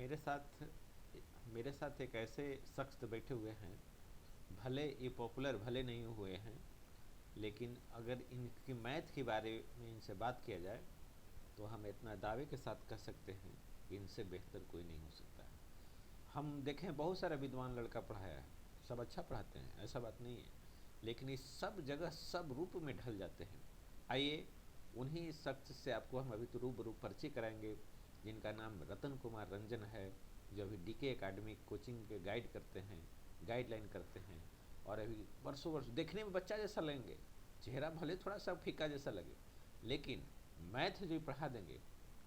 मेरे साथ मेरे साथ एक ऐसे शख्स बैठे हुए हैं, भले ये पॉपुलर भले नहीं हुए हैं, लेकिन अगर इनकी मैथ के बारे में इनसे बात किया जाए तो हम इतना दावे के साथ कह सकते हैं कि इनसे बेहतर कोई नहीं हो सकता है। हम देखें, बहुत सारा विद्वान लड़का पढ़ाया है, सब अच्छा पढ़ाते हैं, ऐसा बात नहीं है, लेकिन इस सब जगह सब रूप में ढल जाते हैं। आइए उन्हीं शख्स से आपको हम अभी तो रूबरू परिचय कराएंगे, जिनका नाम रतन कुमार रंजन है, जो अभी डीके एकेडमी कोचिंग के गाइड करते हैं, गाइडलाइन करते हैं। और अभी वर्षों वर्ष देखने में बच्चा जैसा लगेंगे, चेहरा भले थोड़ा सा फीका जैसा लगे, लेकिन मैथ जो पढ़ा देंगे,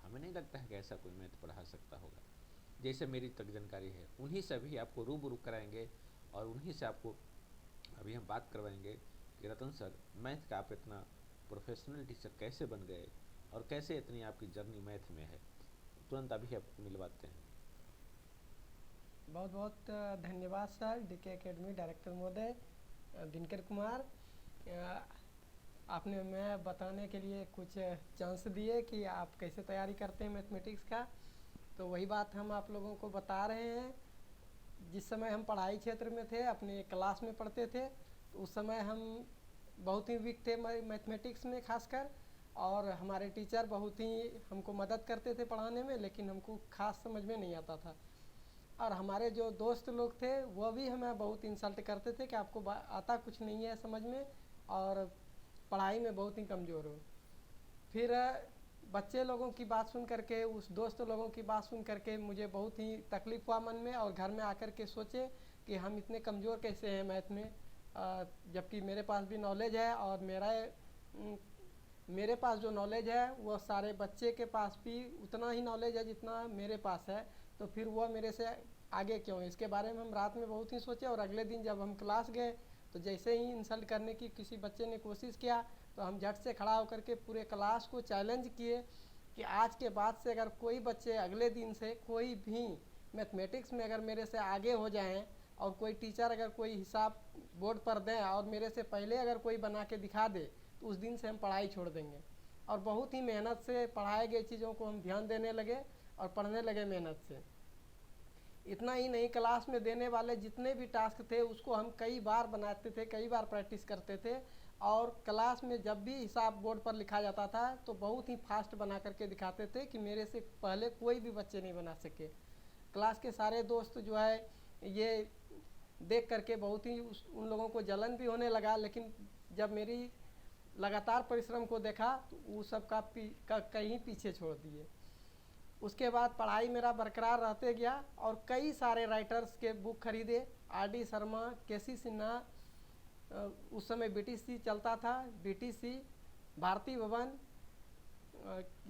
हमें नहीं लगता है कि ऐसा कोई मैथ पढ़ा सकता होगा। जैसे मेरी तक जानकारी है, उन्हीं से अभी आपको रूबरू कराएंगे और उन्हीं से आपको अभी हम बात करवाएंगे कि रतन सर, मैथ का आप इतना प्रोफेशनल टीचर कैसे बन गए और कैसे इतनी आपकी जर्नी मैथ में है। तुरंत अभी आपको मिलवाते हैं। बहुत बहुत धन्यवाद सर, डीके एकेडमी डायरेक्टर महोदय दिनकर कुमार। आपने मैं बताने के लिए कुछ चांस दिए कि आप कैसे तैयारी करते हैं मैथमेटिक्स का। तो वही बात हम आप लोगों को बता रहे हैं। जिस समय हम पढ़ाई क्षेत्र में थे, अपने क्लास में पढ़ते थे, तो उस समय हम बहुत ही वीक थे मैथमेटिक्स में खासकर। और हमारे टीचर बहुत ही हमको मदद करते थे पढ़ाने में, लेकिन हमको खास समझ में नहीं आता था। और हमारे जो दोस्त लोग थे वो भी हमें बहुत इंसल्ट करते थे कि आपको आता कुछ नहीं है समझ में, और पढ़ाई में बहुत ही कमज़ोर हो। फिर बच्चे लोगों की बात सुन करके, उस दोस्त लोगों की बात सुन करके मुझे बहुत ही तकलीफ़ हुआ मन में, और घर में आकर के सोचे कि हम इतने कमज़ोर कैसे हैं मैथ में, जबकि मेरे पास भी नॉलेज है। और मेरे पास जो नॉलेज है वो सारे बच्चे के पास भी उतना ही नॉलेज है जितना मेरे पास है। तो फिर वह मेरे से आगे क्यों है, इसके बारे में हम रात में बहुत ही सोचे। और अगले दिन जब हम क्लास गए तो जैसे ही इंसल्ट करने की किसी बच्चे ने कोशिश किया, तो हम झट से खड़ा होकर के पूरे क्लास को चैलेंज किए कि आज के बाद से अगर कोई बच्चे अगले दिन से कोई भी मैथमेटिक्स में अगर मेरे से आगे हो जाएं, और कोई टीचर अगर कोई हिसाब बोर्ड पर दें और मेरे से पहले अगर कोई बना के दिखा दे, तो उस दिन से हम पढ़ाई छोड़ देंगे। और बहुत ही मेहनत से पढ़ाए गए चीज़ों को हम ध्यान देने लगे और पढ़ने लगे मेहनत से। इतना ही नहीं, क्लास में देने वाले जितने भी टास्क थे उसको हम कई बार बनाते थे, कई बार प्रैक्टिस करते थे। और क्लास में जब भी हिसाब बोर्ड पर लिखा जाता था तो बहुत ही फास्ट बना करके दिखाते थे कि मेरे से पहले कोई भी बच्चे नहीं बना सके। क्लास के सारे दोस्त जो है ये देख करके बहुत ही उन लोगों को जलन भी होने लगा, लेकिन जब मेरी लगातार परिश्रम को देखा तो वो सब कहीं पीछे छोड़ दिए। उसके बाद पढ़ाई मेरा बरकरार रहते गया, और कई सारे राइटर्स के बुक खरीदे। आर डी शर्मा, के सी सिन्हा, उस समय बीटीसी चलता था, बीटीसी, भारती भवन,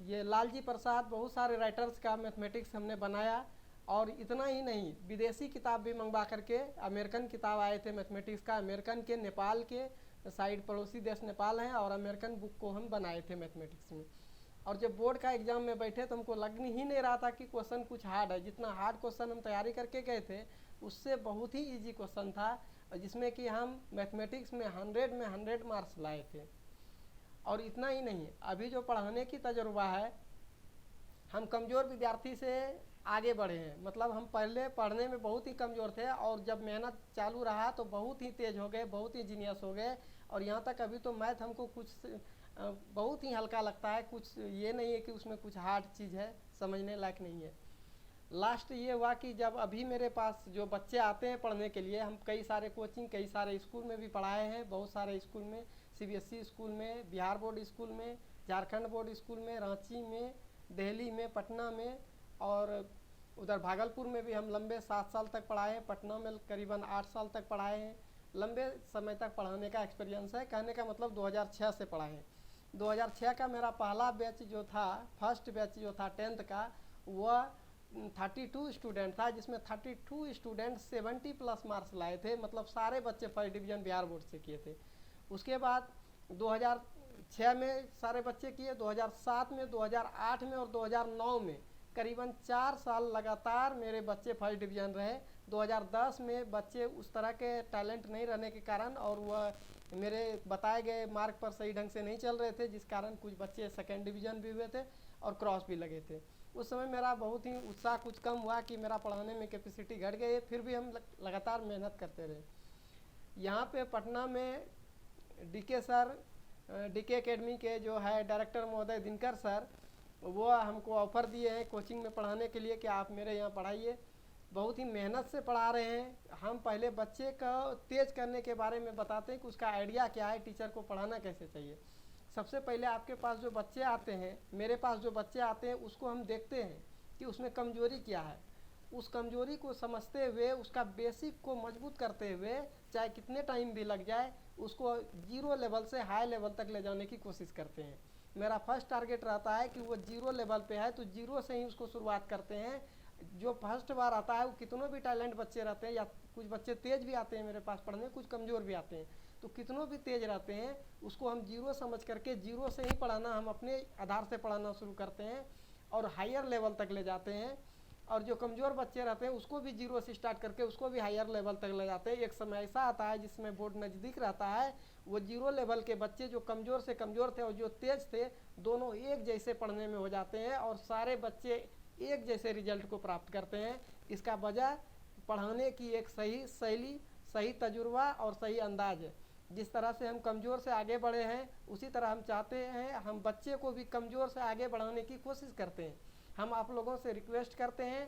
ये लालजी प्रसाद, बहुत सारे राइटर्स का मैथमेटिक्स हमने बनाया। और इतना ही नहीं, विदेशी किताब भी मंगवा करके, अमेरिकन किताब आए थे मैथमेटिक्स का, अमेरिकन के, नेपाल के, साइड पड़ोसी देश नेपाल हैं, और अमेरिकन बुक को हम बनाए थे मैथमेटिक्स में। और जब बोर्ड का एग्ज़ाम में बैठे तो हमको लग ही नहीं रहा था कि क्वेश्चन कुछ हार्ड है। जितना हार्ड क्वेश्चन हम तैयारी करके गए थे उससे बहुत ही इजी क्वेश्चन था, जिसमें कि हम मैथमेटिक्स में 100 में 100 मार्क्स लाए थे। और इतना ही नहीं, अभी जो पढ़ाने की तजुर्बा है, हम कमज़ोर विद्यार्थी से आगे बढ़े हैं। मतलब हम पहले पढ़ने में बहुत ही कमज़ोर थे, और जब मेहनत चालू रहा तो बहुत ही तेज़ हो गए, बहुत ही जीनियस हो गए। और यहाँ तक अभी तो मैथ हमको कुछ बहुत ही हल्का लगता है, कुछ ये नहीं है कि उसमें कुछ हार्ड चीज़ है, समझने लायक नहीं है। लास्ट ये हुआ कि जब अभी मेरे पास जो बच्चे आते हैं पढ़ने के लिए, हम कई सारे कोचिंग, कई सारे स्कूल में भी पढ़ाए हैं, बहुत सारे स्कूल में, सीबीएसई स्कूल में, बिहार बोर्ड स्कूल में, झारखंड बोर्ड स्कूल में, रांची में, दिल्ली में, पटना में, और उधर भागलपुर में भी हम लंबे 7 साल तक पढ़ाए हैं, पटना में करीबन 8 साल तक पढ़ाए हैं। लंबे समय तक पढ़ाने का एक्सपीरियंस है, कहने का मतलब 2006 से पढ़ाए हैं। 2006 का मेरा पहला बैच जो था, फर्स्ट बैच जो था 10th का, वह 32 स्टूडेंट था, जिसमें 32 स्टूडेंट 70+ मार्क्स लाए थे। मतलब सारे बच्चे फर्स्ट डिवीज़न बिहार बोर्ड से किए थे। उसके बाद 2006 में सारे बच्चे किए, 2007 में, 2008 में और 2009 में करीबन 4 साल लगातार मेरे बच्चे फर्स्ट डिवीज़न रहे। 2010 में बच्चे उस तरह के टैलेंट नहीं रहने के कारण, और वह मेरे बताए गए मार्क पर सही ढंग से नहीं चल रहे थे, जिस कारण कुछ बच्चे सेकेंड डिवीज़न भी हुए थे और क्रॉस भी लगे थे। उस समय मेरा बहुत ही उत्साह कुछ कम हुआ कि मेरा पढ़ाने में कैपेसिटी घट गई, फिर भी हम लगातार मेहनत करते रहे। यहाँ पे पटना में डीके सर, डीके एकेडमी के जो है डायरेक्टर महोदय दिनकर सर, वो हमको ऑफ़र दिए हैं कोचिंग में पढ़ाने के लिए कि आप मेरे यहाँ पढ़ाइए। बहुत ही मेहनत से पढ़ा रहे हैं। हम पहले बच्चे को तेज करने के बारे में बताते हैं कि उसका आइडिया क्या है, टीचर को पढ़ाना कैसे चाहिए। सबसे पहले आपके पास जो बच्चे आते हैं, मेरे पास जो बच्चे आते हैं, उसको हम देखते हैं कि उसमें कमजोरी क्या है। उस कमजोरी को समझते हुए उसका बेसिक को मजबूत करते हुए, चाहे कितने टाइम भी लग जाए, उसको जीरो लेवल से हाई लेवल तक ले जाने की कोशिश करते हैं। मेरा फर्स्ट टारगेट रहता है कि वो जीरो लेवल पे है तो जीरो से ही उसको शुरुआत करते हैं। जो फर्स्ट बार आता है, वो कितनों भी टैलेंट बच्चे रहते हैं, या कुछ बच्चे तेज भी आते हैं मेरे पास पढ़ने, कुछ कमज़ोर भी आते हैं, तो कितनों भी तेज रहते हैं उसको हम जीरो समझ करके जीरो से ही पढ़ाना, हम अपने आधार से पढ़ाना शुरू करते हैं और हायर लेवल तक ले जाते हैं। और जो कमज़ोर बच्चे रहते हैं उसको भी जीरो से स्टार्ट करके उसको भी हायर लेवल तक ले जाते हैं। एक समय ऐसा आता है जिसमें बोर्ड नज़दीक रहता है, वो जीरो लेवल के बच्चे जो कमज़ोर से कमज़ोर थे और जो तेज थे, दोनों एक जैसे पढ़ने में हो जाते हैं और सारे बच्चे एक जैसे रिजल्ट को प्राप्त करते हैं। इसका वजह पढ़ाने की एक सही शैली, सही तजुर्बा और सही अंदाज है। जिस तरह से हम कमज़ोर से आगे बढ़े हैं, उसी तरह हम चाहते हैं हम बच्चे को भी कमज़ोर से आगे बढ़ाने की कोशिश करते हैं। हम आप लोगों से रिक्वेस्ट करते हैं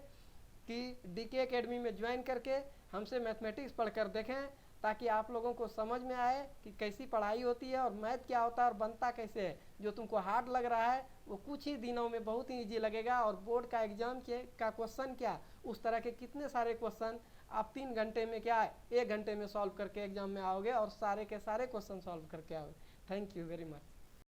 कि डीके एकेडमी में ज्वाइन करके हमसे मैथमेटिक्स पढ़कर देखें, ताकि आप लोगों को समझ में आए कि कैसी पढ़ाई होती है और मैथ क्या होता है और बनता कैसे है। जो तुमको हार्ड लग रहा है वो कुछ ही दिनों में बहुत ही ईजी लगेगा, और बोर्ड का एग्ज़ाम का क्वेश्चन क्या, उस तरह के कितने सारे क्वेश्चन आप 3 घंटे में क्या 1 घंटे में सॉल्व करके एग्ज़ाम में आओगे और सारे के सारे क्वेश्चन सॉल्व करके आओगे। Thank you very much.